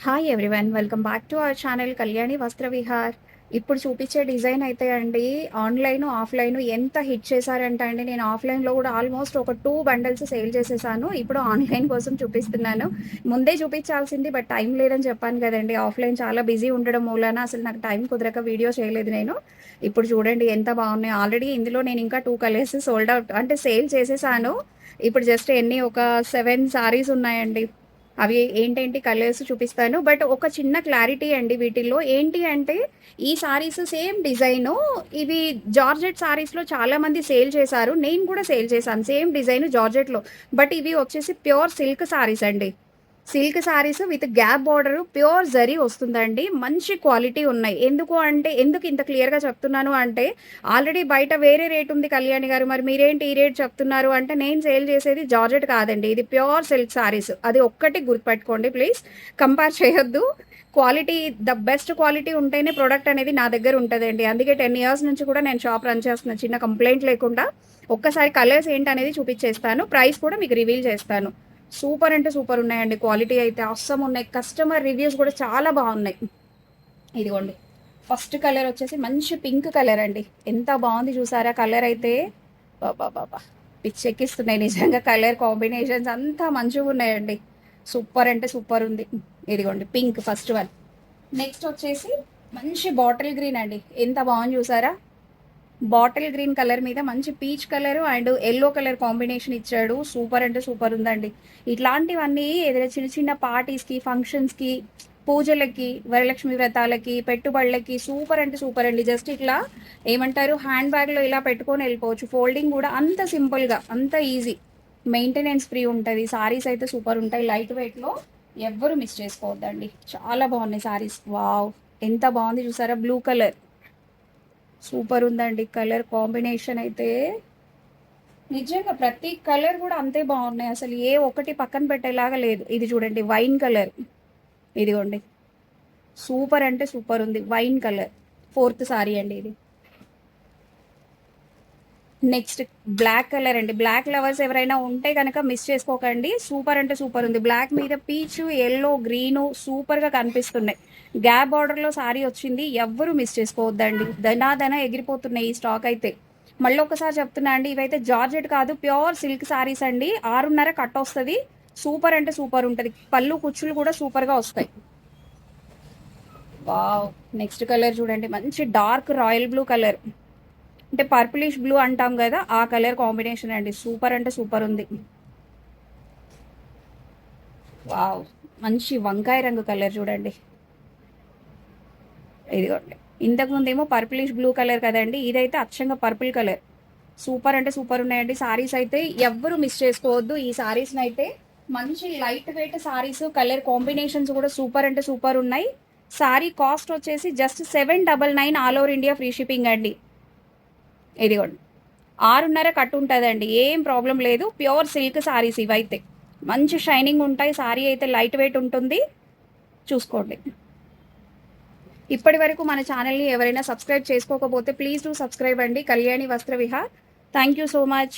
Hi everyone, welcome back to our channel Kalyani వస్త్ర విహార్. ఇప్పుడు చూపించే డిజైన్ అయితే అండి, ఆన్లైన్ ఆఫ్లైన్ ఎంత హిట్ చేశారంటే అండి, నేను ఆఫ్లైన్లో కూడా ఆల్మోస్ట్ ఒక 2 బండల్స్ సేల్ చేసేసాను. ఇప్పుడు ఆన్లైన్ కోసం చూపిస్తున్నాను. ముందే చూపించాల్సింది, బట్ టైం లేదని చెప్పాను కదండి. ఆఫ్లైన్ చాలా బిజీ ఉండడం మూలాన అసలు నాకు టైం కుదరక వీడియో చేయలేదు నేను. ఇప్పుడు చూడండి ఎంత బాగున్నాయి. ఆల్రెడీ ఇందులో నేను ఇంకా 2 కలర్స్ సోల్డ్ అవుట్ అంటే సేల్ చేసేసాను. ఇప్పుడు జస్ట్ ఎన్ని ఒక 7 సారీస్ ఉన్నాయండి. అవి ఏంటేంటి కలర్స్ చూపిస్తాను. బట్ ఒక చిన్న క్లారిటీ అండి వీటిల్లో. ఏంటి అంటే ఈ సారీస్ సేమ్ డిజైను, ఇవి జార్జెట్ సారీస్‌లో చాలామంది సేల్ చేశారు. నేను కూడా సేల్ చేశాను. Same design జార్జెట్‌లో. బట్ ఇవి వచ్చేసి ప్యూర్ సిల్క్ సారీస్ అండి. Silk saris with gap border pure zari వస్తుందండి. మంచి క్వాలిటీ ఉన్నాయి. ఎందుకు ఇంత క్లియర్‌గా చెప్తున్నాను అంటే, ఆల్రెడీ బయట వేరే రేట్ ఉంది కళ్యాణి గారు. మరి మీరేంటి ఈ రేట్ చెప్తున్నారు అంటే, నేను సేల్ చేసేది జార్జెట్ కాదండి. ఇది ప్యూర్ సిల్క్ సారీస్. అది ఒక్కటి గుర్తుపెట్టుకోండి ప్లీజ్. కంపేర్ చేయొద్దు. క్వాలిటీ ద బెస్ట్ క్వాలిటీ ఉంటేనే ప్రొడక్ట్ అనేది నా దగ్గర ఉంటదండి. అందుకే 10 ఇయర్స్ నుంచి కూడా నేను షాప్ రన్ చేస్తున్నా చిన్న కంప్లెయింట్ లేకుండా. ఒక్కసారి కలర్స్ ఏంటనేది చూపించేస్తాను. ప్రైస్ కూడా మీకు రివీల్ చేస్తాను. సూపర్ అంటే సూపర్ ఉన్నాయండి. క్వాలిటీ అయితే అస్సమ్ ఉన్నాయి. కస్టమర్ రివ్యూస్ కూడా చాలా బాగున్నాయి. ఇదిగోండి, ఫస్ట్ కలర్ వచ్చేసి మంచి పింక్ కలర్ అండి. ఎంత బాగుంది చూసారా కలర్ అయితే. బాబా బాబా, పిచ్చెక్కిస్తున్నాయి నిజంగా. కలర్ కాంబినేషన్స్ అంతా మంచిగా ఉన్నాయండి. సూపర్ అంటే సూపర్ ఉంది. ఇదిగోండి పింక్ ఫస్ట్ వన్. నెక్స్ట్ వచ్చేసి మంచి బాటిల్ గ్రీన్ అండి. ఎంత బాగుంది చూసారా. బాటిల్ గ్రీన్ కలర్ మీద మంచి peach colour and yellow colour combination ఇచ్చాడు. సూపర్ అంటే సూపర్ ఉందండి. ఇట్లాంటివన్నీ ఏదైనా చిన్న చిన్న పార్టీస్కి, ఫంక్షన్స్కి, పూజలకి, వరలక్ష్మి వ్రతాలకి, పెట్టుబడులకి సూపర్ అంటే సూపర్ అండి. జస్ట్ ఇట్లా ఏమంటారు, హ్యాండ్ బ్యాగ్లో ఇలా పెట్టుకొని వెళ్ళిపోవచ్చు. ఫోల్డింగ్ కూడా అంత సింపుల్గా, అంత ఈజీ, మెయింటెనెన్స్ ఫ్రీ ఉంటుంది. సారీస్ అయితే సూపర్ ఉంటాయి. లైట్ వెయిట్లో ఎవ్వరు మిస్ చేసుకోవద్దండి. చాలా బాగున్నాయి సారీస్. వావ్, ఎంత బాగుంది చూసారా. బ్లూ కలర్ సూపర్ ఉందండి. కలర్ కాంబినేషన్ అయితే నిజంగా ప్రతి కలర్ కూడా అంతే బాగున్నాయి. అసలు ఏ ఒక్కటి పక్కన పెట్టేలాగా లేదు. ఇది చూడండి వైన్ కలర్. ఇదిగోండి, సూపర్ అంటే సూపర్ ఉంది. వైన్ కలర్ ఫోర్త్ సారీ అండి ఇది. నెక్స్ట్ బ్లాక్ కలర్ అండి. బ్లాక్ లవర్స్ ఎవరైనా ఉంటే కనుక మిస్ చేసుకోకండి. సూపర్ అంటే సూపర్ ఉంది. బ్లాక్ మీద పీచ్, ఎల్లో, గ్రీను సూపర్గా కనిపిస్తున్నాయి. గ్యాప్ బార్డర్లో సారీ వచ్చింది. ఎవ్వరూ మిస్ చేసుకోవద్దండి. ధనాధన ఎగిరిపోతున్నాయి ఈ స్టాక్ అయితే. మళ్ళీ ఒకసారి చెప్తున్నా అండి, ఇవైతే జార్జెట్ కాదు, ప్యూర్ సిల్క్ సారీస్ అండి. 6:30 కట్ వస్తుంది. సూపర్ అంటే సూపర్ ఉంటుంది. పళ్ళు కుచ్చులు కూడా సూపర్గా వస్తాయి. వావ్, నెక్స్ట్ కలర్ చూడండి. మంచి డార్క్ రాయల్ బ్లూ కలర్, అంటే పర్పులిష్ బ్లూ అంటాం కదా, ఆ కలర్ కాంబినేషన్ అండి. సూపర్ అంటే సూపర్ ఉంది. వావ్, మంచి వంకాయ రంగు కలర్ చూడండి. ఇదిగోండి, ఇంతకుముందేమో పర్పులిష్ బ్లూ కలర్ కదండి, ఇదైతే అచ్చంగా పర్పుల్ కలర్. సూపర్ అంటే సూపర్ ఉన్నాయండి సారీస్ అయితే. ఎవ్వరు మిస్ చేసుకోవద్దు ఈ సారీస్ని అయితే. మంచి light weight saris, colour combinations కూడా సూపర్ అంటే సూపర్ ఉన్నాయి. సారీ కాస్ట్ వచ్చేసి just 799 all over India free shipping అండి. ఇదిగోండి, 6:30 కట్ ఉంటుందండి. ఏం ప్రాబ్లం లేదు. ప్యూర్ సిల్క్ సారీస్ ఇవైతే మంచి షైనింగ్ ఉంటాయి. సారీ అయితే లైట్ వెయిట్ ఉంటుంది. చూసుకోండి. ఇప్పటి వరకు మన ఛానల్ని ఎవరైనా సబ్స్క్రైబ్ చేసుకోకపోతే ప్లీజ్ డూ సబ్స్క్రైబ్ అండి, కళ్యాణి వస్త్ర Vihar. Thank you so much.